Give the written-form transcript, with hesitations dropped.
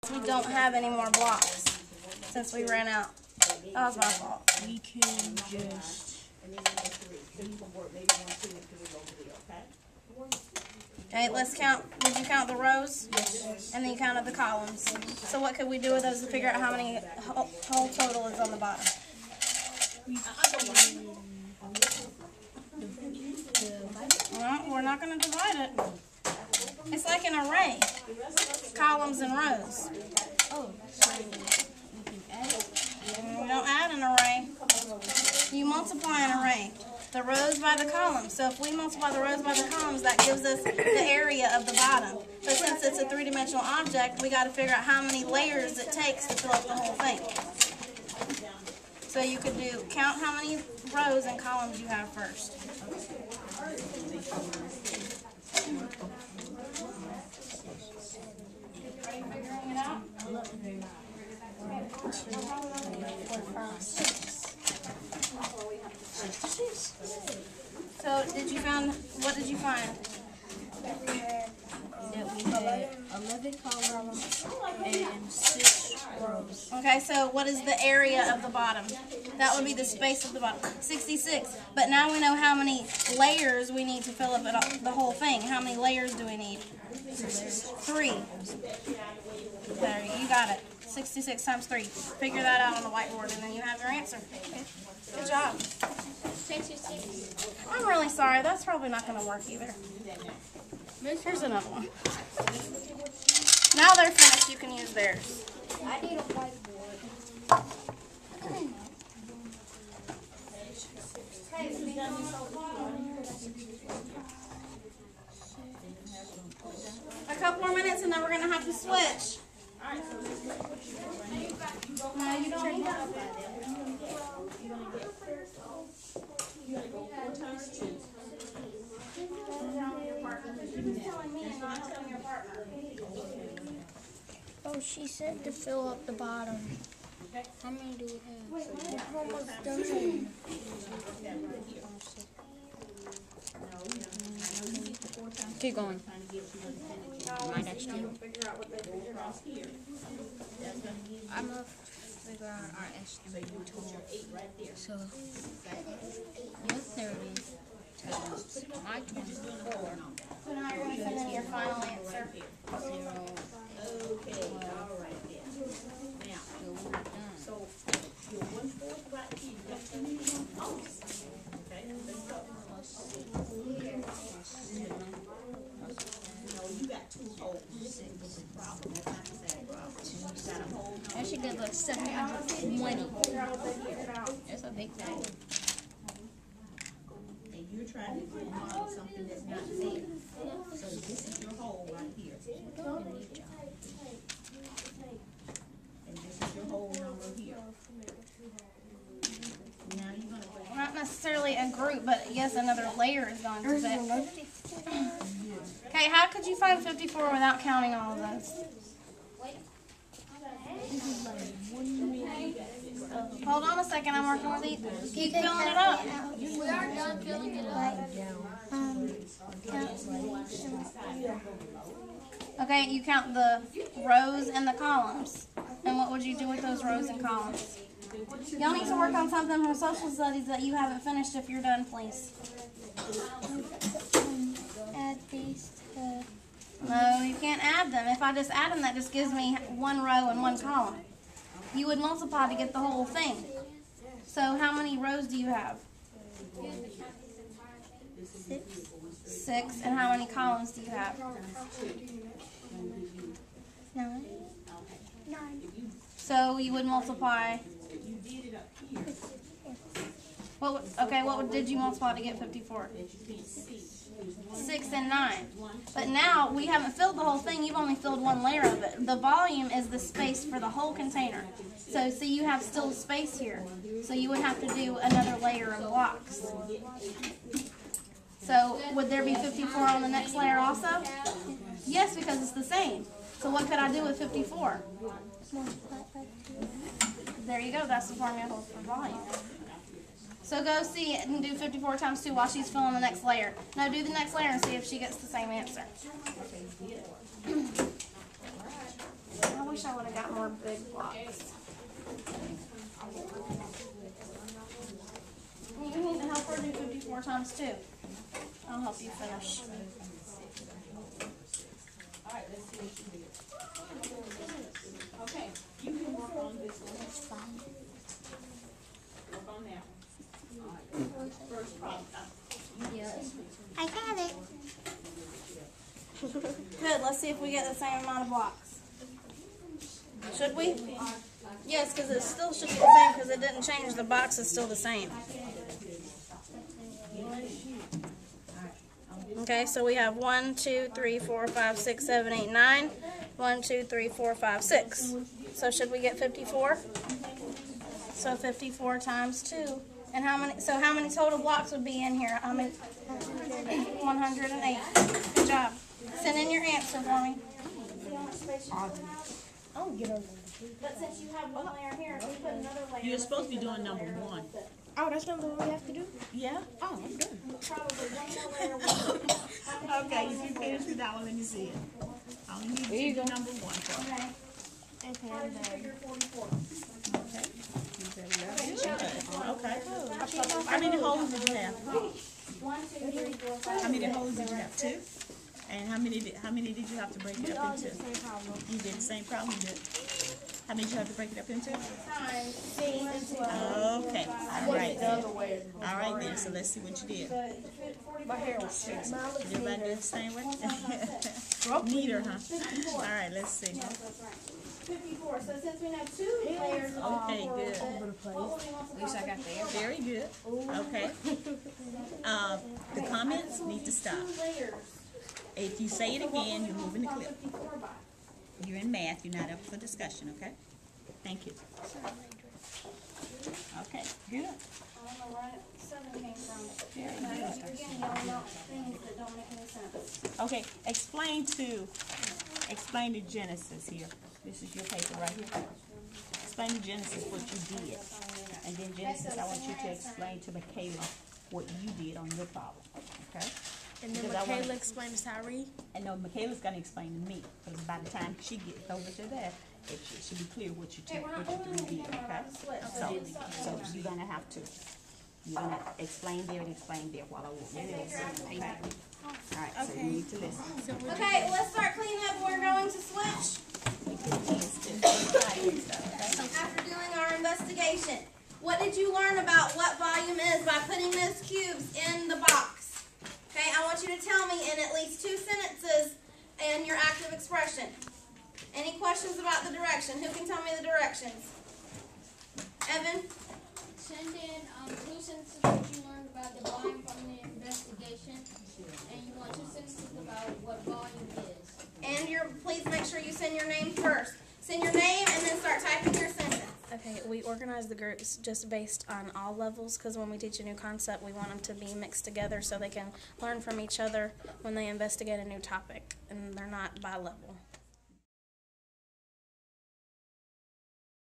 We don't have any more blocks since we ran out. That was my fault. We can just... Okay, let's count. Did you count the rows? Yes. And then you counted the columns. So what could we do with those to figure out how many whole total is on the bottom? Well, we're not going to divide it. It's like an array. Columns and rows. Oh, so we can add it? You don't add an array. You multiply an array. The rows by the columns. So if we multiply the rows by the columns, that gives us the area of the bottom. But since it's a three-dimensional object, we got to figure out how many layers it takes to fill up the whole thing. So you could count how many rows and columns you have first. Are you figuring it out? So what did you find? That we had 11 columns and 6 rows. Okay, so what is the area of the bottom? That would be the space of the bottom. 66. But now we know how many layers we need to fill up the whole thing. How many layers do we need? 3. There, you got it. 66 times 3. Figure that out on the whiteboard, and then you have your answer. Okay. Good job. 66. I'm really sorry. That's probably not going to work either. Here's another one. Now they're finished. You can use theirs. I need a whiteboard. A couple more minutes, and then we're going to have to switch. No, you don't need that. Oh, she said to fill up the bottom. How many do we have? We're almost done. Keep going. Might actually. I'm going to figure out our estimate total. So, your 30 times my 24. So now you're going to send in your final answer. 0. Okay, all right then. Now, so your 1/4 right here, you got 2 million ounces. Okay, let's go. No, you got 2 holes. This is a problem. That's not the same problem. You got a hole. I should get like 720. That's a big thing. And you're trying to model something that's not there. So this is your hole right here. And this is your hole number here. Now you're going to go. Not necessarily a group, but yes, another layer is going to fit. Okay, how could you find 54 without counting all of those? Hold on a second, I'm working with these. Keep filling it up. We are done filling it up. Okay, you count the rows and the columns. And what would you do with those rows and columns? Y'all need to work on something from social studies that you haven't finished if you're done, please. Add these to... No, you can't add them. If I just add them, that just gives me 1 row and 1 column. You would multiply to get the whole thing. So how many rows do you have? 6. And how many columns do you have? 9. So you would multiply. What did you multiply to get 54? 6 and 9. But now we haven't filled the whole thing. You've only filled 1 layer of it. The volume is the space for the whole container. So see, you have still space here. So you would have to do another layer of blocks. So would there be 54 on the next layer also? Yes, because it's the same. So what could I do with 54? There you go. That's the formula for volume. So go see it and do 54 times 2 while she's filling the next layer. Now do the next layer and see if she gets the same answer. I wish I would big blocks. You need to help her do 54 times 2. I'll help you finish. Alright, let's see what you did. Okay, you can work on this one. That's fine. Work on that one. Alright, first problem. Yes. I got it. Good, let's see if we get the same amount of blocks. Should we? Yes, because it still should be the same because it didn't change. The box is still the same. Okay, so we have 1, 2, 3, 4, 5, 6, 7, 8, 9. 1, 2, 3, 4, 5, 6. So should we get 54? So 54 times 2. And how many? So how many total blocks would be in here? How many? 108. Good job. Send in your answer for me. I'll get over But since you have one layer here, if we put another layer. You're supposed to be doing number 1. Oh, that's number one we have to do? Yeah? Oh, I'm done. Probably one more layer. Okay, if you finish with that one, let me see it. I only need you to do number 1 for me. Okay. Okay, How I'm did you done. figure 44? Okay. How many holes did you have? 1, 2, 3, 4, 5. How many holes did you have? 2? And how many did you have to break it up into? Same problem. You did the same problem, you did. How many did you have to break it up into? Times Okay, all right. All right then, so let's see what you did. My hair was 6. Did everybody do it the same way? Neater, huh? All right, let's see. Yes, that's right. 54. So since we know 2 layers of Okay, good. what would we multiply? At least I got there. Very good. Okay. The comments need to stop. 2 layers. If you say it again, you're moving the clip. 54 by. You're in math, you're not up for discussion, okay? Thank you. Okay, good. I don't know where 7 came from. You're getting yelling out things that don't make any sense. Okay, explain to Genesis here. This is your paper right here. Explain to Genesis what you did. And then Genesis, I want you to explain to Michaela what you did on your problem, okay? And then Because I Michaela wanna- explains Tyree. And no, Michaela's gonna explain to me, because by the time she gets over to there, it should be clear what you Hey, we're not what you doing three anything did, okay? about the switch. So you're gonna have to, you're gonna explain there and explain there while I walk you this, okay? Alright, so you need to listen. Okay, let's start cleaning up. We're going to switch after doing our investigation. What did you learn about what volume is by putting those cubes in the box? Okay, I want you to tell me in at least 2 sentences in your active expression. Any questions about the direction? Who can tell me the directions? Evan? Send in 2 sentences what you learned about the volume from the investigation, and you want 2 sentences about what volume is. And please make sure you send your name first. Send your name and then start typing your sentence. Okay, we organize the groups just based on all levels because when we teach a new concept, we want them to be mixed together so they can learn from each other when they investigate a new topic, and they're not by level.